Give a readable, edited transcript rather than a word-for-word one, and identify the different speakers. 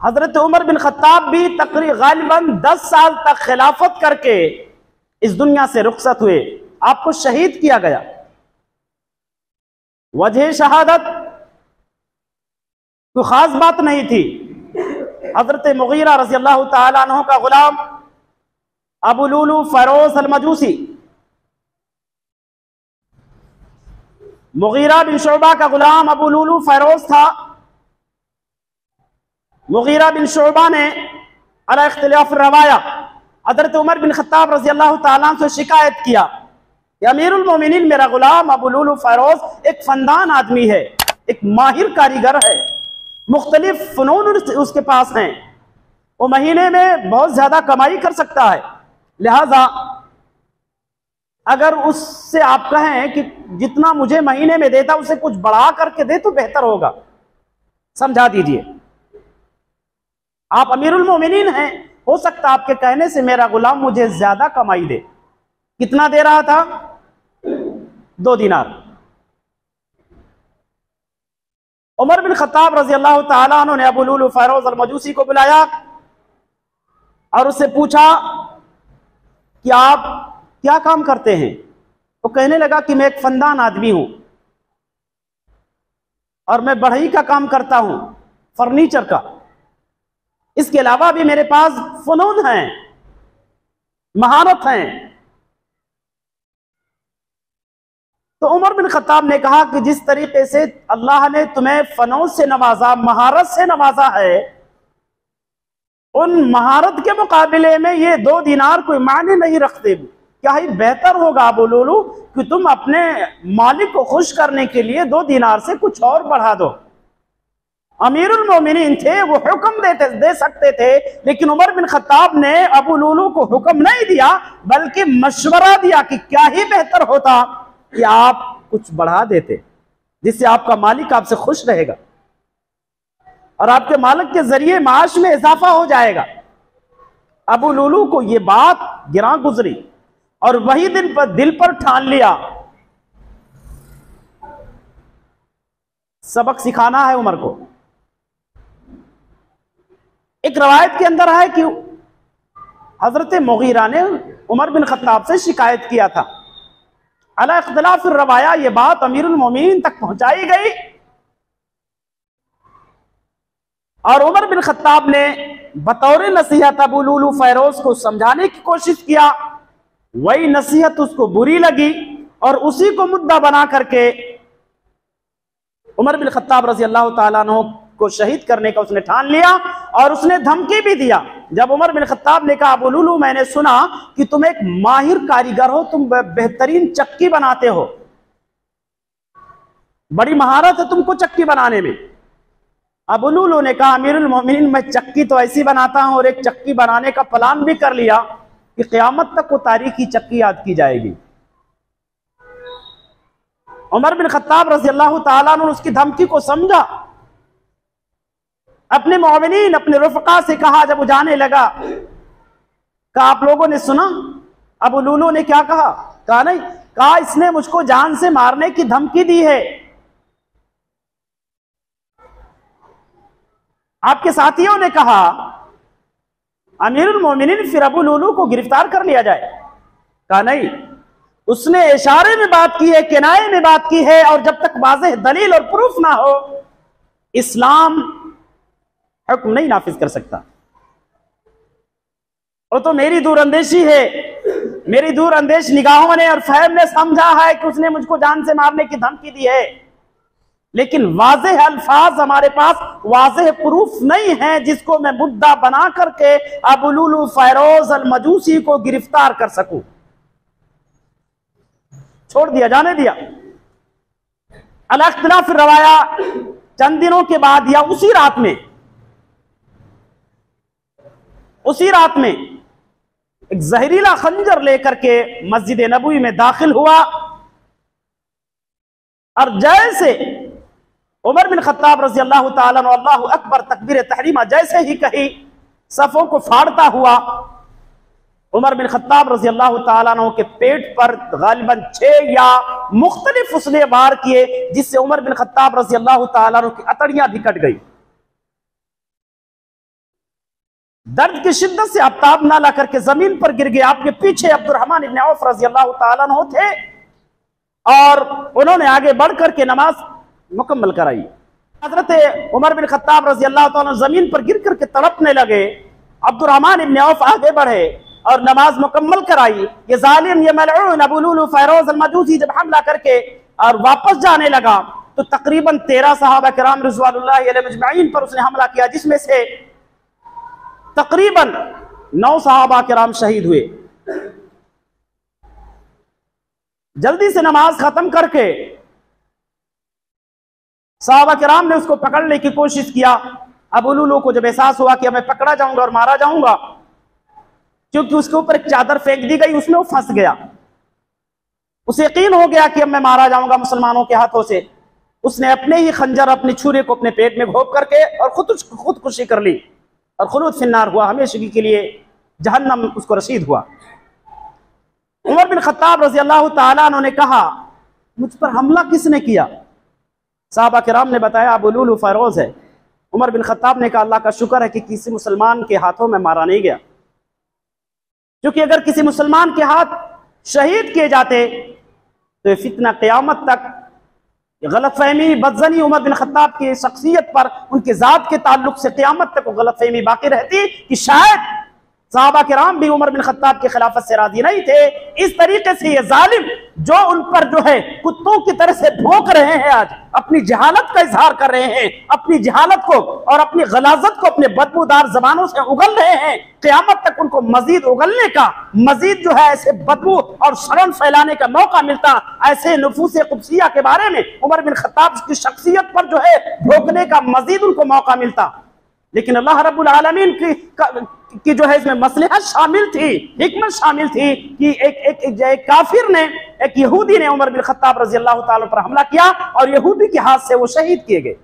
Speaker 1: हजरत Umar bin Khattab भी तकरीबन गालिबन 10 साल तक खिलाफत करके इस दुनिया से रुखसत हुए। आपको शहीद किया गया। वजह शहादत कोई खास बात नहीं थी। हजरत मुगीरा रज़ी अल्लाह तआला अन्हु का गुलाम अबू लुलू फैरोज अल मजूसी, मुगीरा बिन शुअबा का गुलाम अबू लुलू फैरोज था। मुगीरा बिन शुअबा ने अला इख्तिलाफ रवाया हजरत उमर बिन खत्ताब रज़ी अल्लाह तआला अन्हु से शिकायत किया कि अमीरुल मोमिनीन मेरा गुलाम अबू लुलू फैरोज एक फनदान आदमी है, एक माहिर कारीगर है, मुख्तलिफ फनून उसके पास हैं, वो महीने में बहुत ज्यादा कमाई कर सकता है। लिहाजा अगर उससे आप कहें कि जितना मुझे महीने में देता उसे कुछ बढ़ा करके दे तो बेहतर होगा, समझा दीजिए। आप अमीरुल मोमिनीन हैं, हो सकता आपके कहने से मेरा गुलाम मुझे ज्यादा कमाई दे। कितना दे रहा था? 2 दिनार। उमर बिन खत्ताब रज़ी अल्लाह तआला अन्हु ने अबू लुलू फैरोज अल मजूसी को बुलाया और उससे पूछा कि आप क्या काम करते हैं? वो कहने लगा कि मैं एक फनदान आदमी हूं और मैं बढ़ई का काम करता हूं, फर्नीचर का। इसके अलावा भी मेरे पास फनून हैं, महारत हैं। तो उमर बिन खत्ताब ने कहा कि जिस तरीके से अल्लाह ने तुम्हें फनून से नवाजा, महारत से नवाजा है, उन महारत के मुकाबले में ये 2 दिनार कोई मायने नहीं रखते। क्या ही बेहतर होगा अबू लुलू कि तुम अपने मालिक को खुश करने के लिए 2 दिनार से कुछ और बढ़ा दो। अमीरुल मोमिनीन थे, वो हुक्म दे सकते थे, लेकिन उमर बिन खत्ताब ने अबू लुलू को हुक्म नहीं दिया बल्कि मशवरा दिया कि क्या ही बेहतर होता कि आप कुछ बढ़ा देते, जिससे आपका मालिक आपसे खुश रहेगा और आपके मालिक के जरिए माश में इजाफा हो जाएगा। अबू लुलू को यह बात गिरा गुजरी और वही दिल पर ठान लिया, सबक सिखाना है उमर को। एक रवायत के अंदर है कि हजरत मुगीरा ने उमर बिन खत्ताब से शिकायत किया था। अला इख्तिलाफ रवाया ये बात अमीरुल मोमिनीन तक पहुंचाई गई और उमर बिन खत्ताब ने बतौर नसीहत अबू लुलू फैरोज को समझाने की कोशिश किया। वही नसीहत उसको बुरी लगी और उसी को मुद्दा बना करके उमर बिन खत्ताब रज़ी अल्लाह तआला अन्हु को शहीद करने का उसने ठान लिया और उसने धमकी भी दिया। जब उमर बिन खत्ताब ने कहा अबू लुलू मैंने सुना कि तुम एक माहिर कारीगर हो, तुम बेहतरीन चक्की बनाते हो, बड़ी महारत है तुमको चक्की बनाने में। अबू लुलू ने कहा अमीरुल मोमिनीन मैं चक्की तो ऐसी बनाता हूं और एक चक्की बनाने का प्लान भी कर लिया कि क़यामत तक वो तारीखी चक्की याद की जाएगी। उमर बिन खत्ताब रज़ी अल्लाह तआला ने उसकी धमकी को समझा, अपने मोमिनीन अपने रुफ़क़ा से कहा, जब वो जाने लगा, कहा आप लोगों ने सुना अबू लुलू ने क्या कहा? कहा नहीं, कहा इसने मुझको जान से मारने की धमकी दी है। आपके साथियों ने कहा अमीरुल मोमिनीन फिर अबू लुलू को गिरफ्तार कर लिया जाए। कहा नहीं, उसने इशारे में बात की है, किनाये में बात की है और जब तक वाज़ेह दलील और प्रूफ ना हो इस्लाम हुक्म नहीं नाफिज कर सकता। वो तो मेरी दूरअंदेशी है, मेरी दूरअंदेश निगाहों ने और फहम ने समझा है कि उसने मुझको जान से मारने की धमकी दी है, लेकिन वाज़ेह अल्फाज हमारे पास वाज़ेह प्रूफ नहीं है जिसको मैं मुद्दा बना करके अबू लुलू फैरोज अल मजूसी को गिरफ्तार कर सकूं। छोड़ दिया, जाने दिया। अल इख्तिलाफ रवाया चंद दिनों के बाद या उसी रात में एक जहरीला खंजर लेकर के मस्जिद नबवी में दाखिल हुआ और जैसे उमर बिन खत्ताब रज़ी अल्लाह तआला अन्हु अल्लाहु अकबर तकबीर तहरीमा जैसे ही कही, सफों को फाड़ता हुआ उमर बिन खत्ताब रज़ी अल्लाह तआला अन्हु के पेट पर गालिबन 6 या मुख्तलिफ उसने वार किए, जिससे उमर बिन खत्ताब रज़ी अल्लाह तआला अन्हु की अतड़ियां भी कट गई। दर्द की शिद्दत से आफ्ताब ना ला करके जमीन पर गिर गए। आपके पीछे अब्दुर्रहमान इब्न औफ रजी अल्लाह ताला अन्हु थे और उन्होंने आगे बढ़ करके नमाज मुकम्मल कराई। हजरत उमर बिन खत्ताब रजी अल्लाह ताला जमीन पर गिर करके तड़पने लगे। अब्दुर्रहमान इब्न औफ आगे बढ़े और नमाज मुकम्मल कराई। ये जालिम, ये मलऊन अबू लुलू फैरोज अल-मजूसी जब हमला करके और वापस जाने लगा तो तकरीबन 13 सहाबा किराम रिज़वानुल्लाहि अलैहिम अजमईन पर उसने हमला किया, जिसमें से तकरीबन 9 सहाबा किराम शहीद हुए। जल्दी से नमाज खत्म करके सहाबा किराम ने उसको पकड़ने की कोशिश किया। अबू लुलू को जब एहसास हुआ कि मैं पकड़ा जाऊंगा और मारा जाऊंगा, क्योंकि उसके ऊपर एक चादर फेंक दी गई, उसमें वो फंस गया। उसे यकीन हो गया कि अब मैं मारा जाऊंगा मुसलमानों के हाथों से। उसने अपने ही खंजर, अपनी छुरी को अपने पेट में घोंप करके और खुदकुशी कर ली और खुलूद फिन्नार हुआ, हमेशा के लिए जहन्नम उसको रसीद हुआ। उमर बिन खत्ताब रजी अल्लाह ताला अन्हु ने कहा, मुझ पर हमला किसने किया? साहबा किराम ने बताया अबू लुलू फैरोज है। उमर बिन खत्ताब ने कहा, अल्लाह का शुक्र है कि किसी मुसलमान के हाथों में मारा नहीं गया, क्योंकि अगर किसी मुसलमान के हाथ शहीद किए जाते तो ये फितना क़यामत तक, गलतफहमी, बदजनी उमर बिन खत्ताब की शख्सियत पर, उनके जात के ताल्लुक से क़यामत तक वो गलतफहमी बाकी रहती कि शायद साहबा किराम भी उमर बिन खत्ताब की खिलाफत से राजी नहीं थे। इस तरीके से ये जालिम जो उन पर जो है कुत्तों की तरह से भौंक रहे हैं, आज अपनी जहालत का इजहार कर रहे हैं, अपनी जहालत को और अपनी गलाजत को अपने बदबूदार जबानों से उगल रहे हैं। क़यामत तक उनको मजीद उगलने का, मजीद जो है ऐसे बदबू और शर्म फैलाने का मौका मिलता। ऐसे नुफूस कुद्सिया के बारे में उमर बिन खत्ताब की शख्सियत पर जो है भोंकने का मजीद उनको मौका मिलता। लेकिन अल्लाह रब्बुल आलमीन की जो है इसमें मसलहत शामिल थी, हिकमत शामिल थी कि एक काफिर ने, एक यहूदी ने उमर बिन खत्ताब रजी अल्लाह ताला पर हमला किया और यहूदी के हाथ से वो शहीद किए गए।